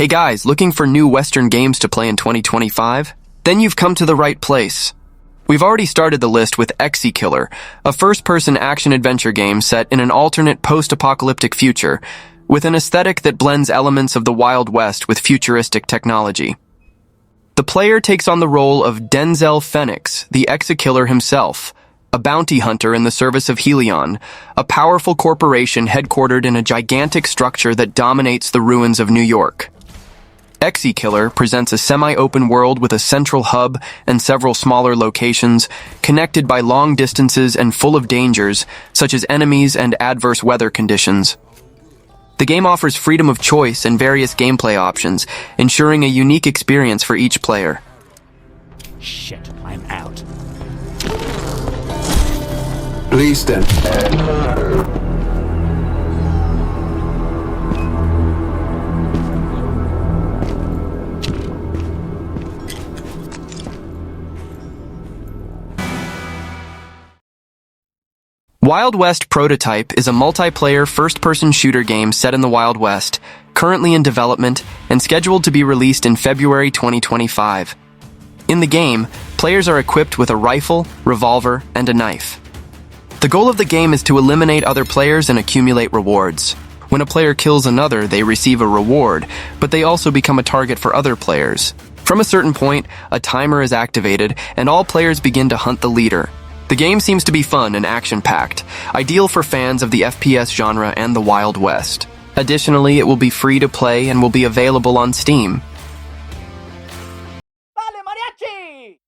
Hey guys, looking for new Western games to play in 2025? Then you've come to the right place. We've already started the list with ExeKiller, a first-person action-adventure game set in an alternate post-apocalyptic future, with an aesthetic that blends elements of the Wild West with futuristic technology. The player takes on the role of Denzel Phoenix, the ExeKiller himself, a bounty hunter in the service of Helion, a powerful corporation headquartered in a gigantic structure that dominates the ruins of New York. ExeKiller presents a semi-open world with a central hub and several smaller locations, connected by long distances and full of dangers, such as enemies and adverse weather conditions. The game offers freedom of choice and various gameplay options, ensuring a unique experience for each player. Shit, I'm out. Please stand. Wild West Prototype is a multiplayer first-person shooter game set in the Wild West, currently in development and scheduled to be released in February 2025. In the game, players are equipped with a rifle, revolver, and a knife. The goal of the game is to eliminate other players and accumulate rewards. When a player kills another, they receive a reward, but they also become a target for other players. From a certain point, a timer is activated, and all players begin to hunt the leader. The game seems to be fun and action-packed, ideal for fans of the FPS genre and the Wild West. Additionally, it will be free to play and will be available on Steam. Vale, mariachi!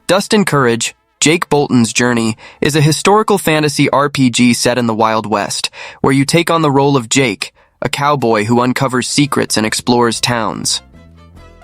Dust and Courage, Jake Bolton's Journey, is a historical fantasy RPG set in the Wild West, where you take on the role of Jake, a cowboy who uncovers secrets and explores towns.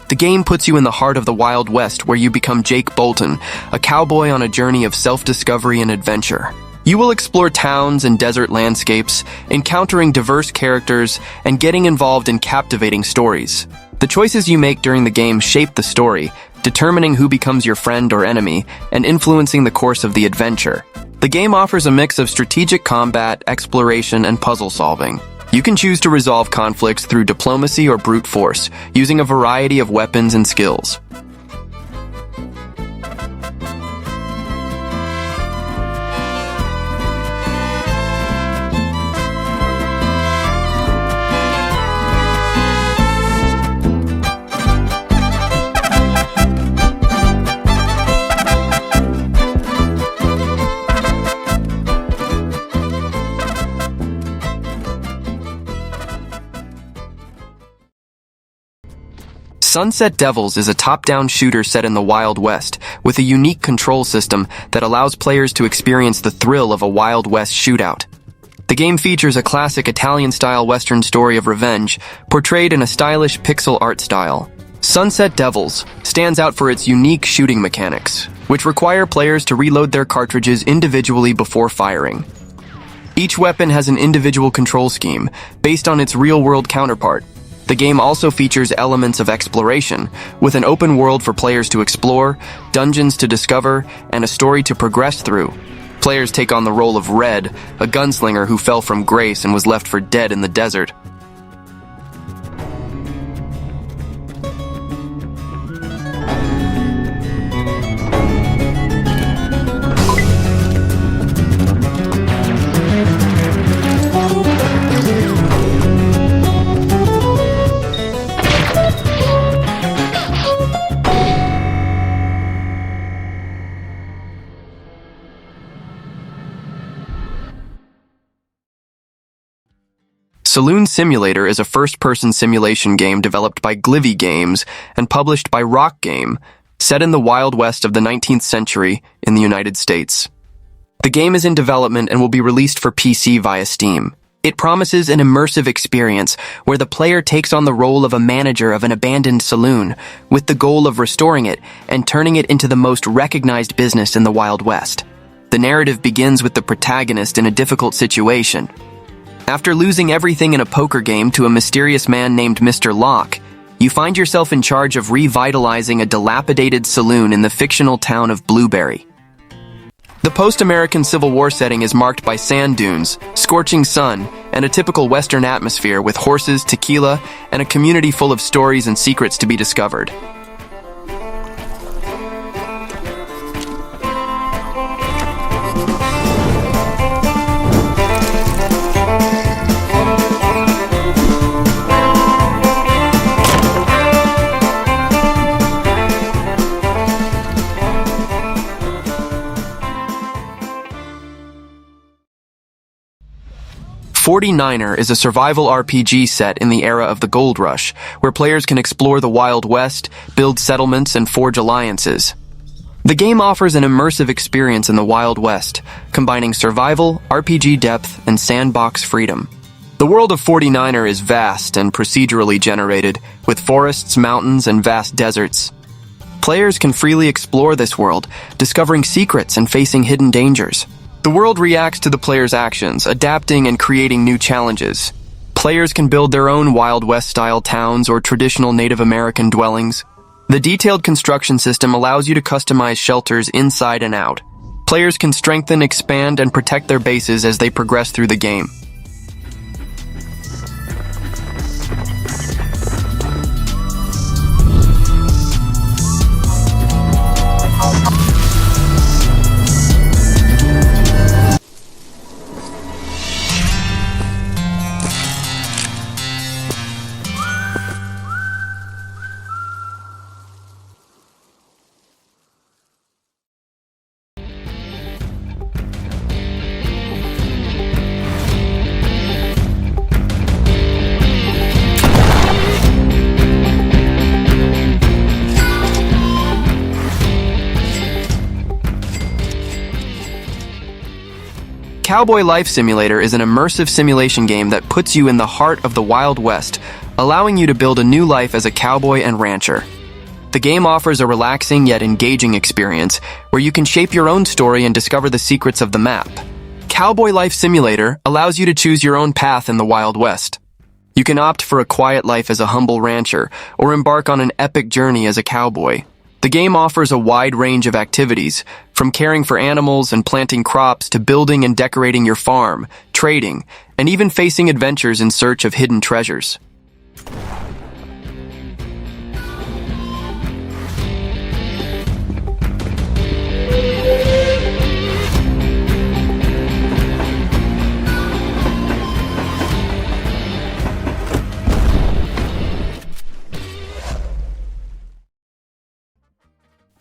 The game puts you in the heart of the Wild West, where you become Jake Bolton, a cowboy on a journey of self-discovery and adventure. You will explore towns and desert landscapes, encountering diverse characters and getting involved in captivating stories. The choices you make during the game shape the story, determining who becomes your friend or enemy, and influencing the course of the adventure. The game offers a mix of strategic combat, exploration, and puzzle solving. You can choose to resolve conflicts through diplomacy or brute force, using a variety of weapons and skills. Sunset Devils is a top-down shooter set in the Wild West, with a unique control system that allows players to experience the thrill of a Wild West shootout. The game features a classic Italian-style Western story of revenge, portrayed in a stylish pixel art style. Sunset Devils stands out for its unique shooting mechanics, which require players to reload their cartridges individually before firing. Each weapon has an individual control scheme, based on its real-world counterpart. The game also features elements of exploration, with an open world for players to explore, dungeons to discover, and a story to progress through. Players take on the role of Red, a gunslinger who fell from grace and was left for dead in the desert. Saloon Simulator is a first-person simulation game developed by Glivy Games and published by Rock Game, set in the Wild West of the 19th century in the United States. The game is in development and will be released for PC via Steam. It promises an immersive experience where the player takes on the role of a manager of an abandoned saloon with the goal of restoring it and turning it into the most recognized business in the Wild West. The narrative begins with the protagonist in a difficult situation. After losing everything in a poker game to a mysterious man named Mr. Locke, you find yourself in charge of revitalizing a dilapidated saloon in the fictional town of Blueberry. The post-American Civil War setting is marked by sand dunes, scorching sun, and a typical Western atmosphere with horses, tequila, and a community full of stories and secrets to be discovered. '49er is a survival RPG set in the era of the Gold Rush, where players can explore the Wild West, build settlements, and forge alliances. The game offers an immersive experience in the Wild West, combining survival, RPG depth, and sandbox freedom. The world of '49er is vast and procedurally generated, with forests, mountains, and vast deserts. Players can freely explore this world, discovering secrets and facing hidden dangers. The world reacts to the player's actions, adapting and creating new challenges. Players can build their own Wild West-style towns or traditional Native American dwellings. The detailed construction system allows you to customize shelters inside and out. Players can strengthen, expand, and protect their bases as they progress through the game. Cowboy Life Simulator is an immersive simulation game that puts you in the heart of the Wild West, allowing you to build a new life as a cowboy and rancher. The game offers a relaxing yet engaging experience where you can shape your own story and discover the secrets of the map. Cowboy Life Simulator allows you to choose your own path in the Wild West. You can opt for a quiet life as a humble rancher or embark on an epic journey as a cowboy. The game offers a wide range of activities, from caring for animals and planting crops to building and decorating your farm, trading, and even facing adventures in search of hidden treasures.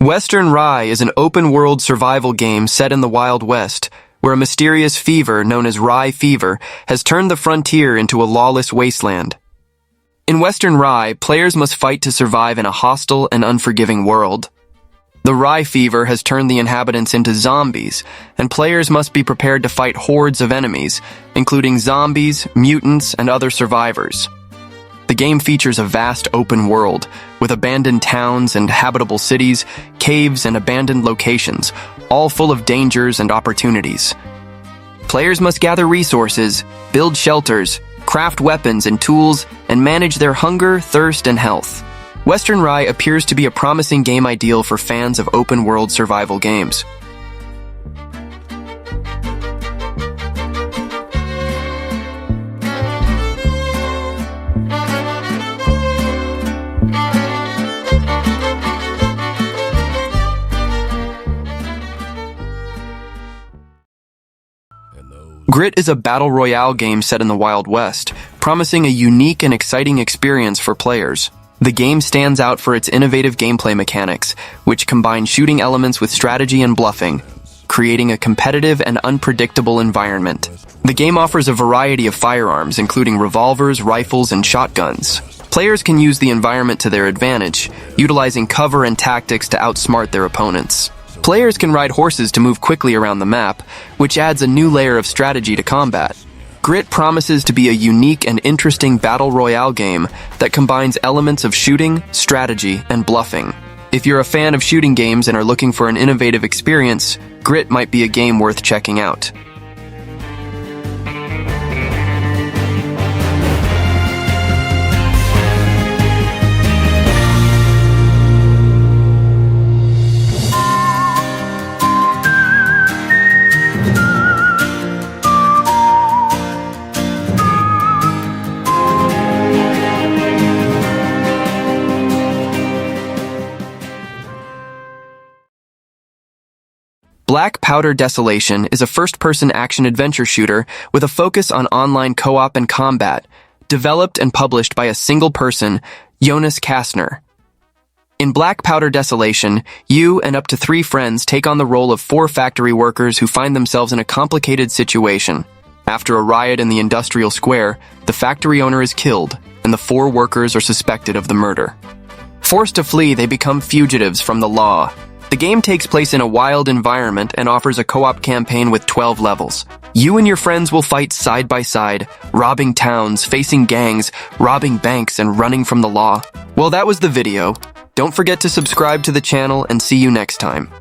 Western Rye is an open-world survival game set in the Wild West, where a mysterious fever known as Rye Fever has turned the frontier into a lawless wasteland. In Western Rye, players must fight to survive in a hostile and unforgiving world. The Rye Fever has turned the inhabitants into zombies, and players must be prepared to fight hordes of enemies, including zombies, mutants, and other survivors. The game features a vast open world, with abandoned towns and habitable cities, caves and abandoned locations, all full of dangers and opportunities. Players must gather resources, build shelters, craft weapons and tools, and manage their hunger, thirst, and health. Western Rye appears to be a promising game ideal for fans of open-world survival games. Grit is a battle royale game set in the Wild West, promising a unique and exciting experience for players. The game stands out for its innovative gameplay mechanics, which combine shooting elements with strategy and bluffing, creating a competitive and unpredictable environment. The game offers a variety of firearms, including revolvers, rifles, and shotguns. Players can use the environment to their advantage, utilizing cover and tactics to outsmart their opponents. Players can ride horses to move quickly around the map, which adds a new layer of strategy to combat. Grit promises to be a unique and interesting battle royale game that combines elements of shooting, strategy, and bluffing. If you're a fan of shooting games and are looking for an innovative experience, Grit might be a game worth checking out. Black Powder Desolation is a first-person action-adventure shooter with a focus on online co-op and combat, developed and published by a single person, Jonas Kastner. In Black Powder Desolation, you and up to 3 friends take on the role of 4 factory workers who find themselves in a complicated situation. After a riot in the industrial square, the factory owner is killed, and the 4 workers are suspected of the murder. Forced to flee, they become fugitives from the law. The game takes place in a wild environment and offers a co-op campaign with 12 levels. You and your friends will fight side by side, robbing towns, facing gangs, robbing banks, and running from the law. Well, that was the video. Don't forget to subscribe to the channel and see you next time.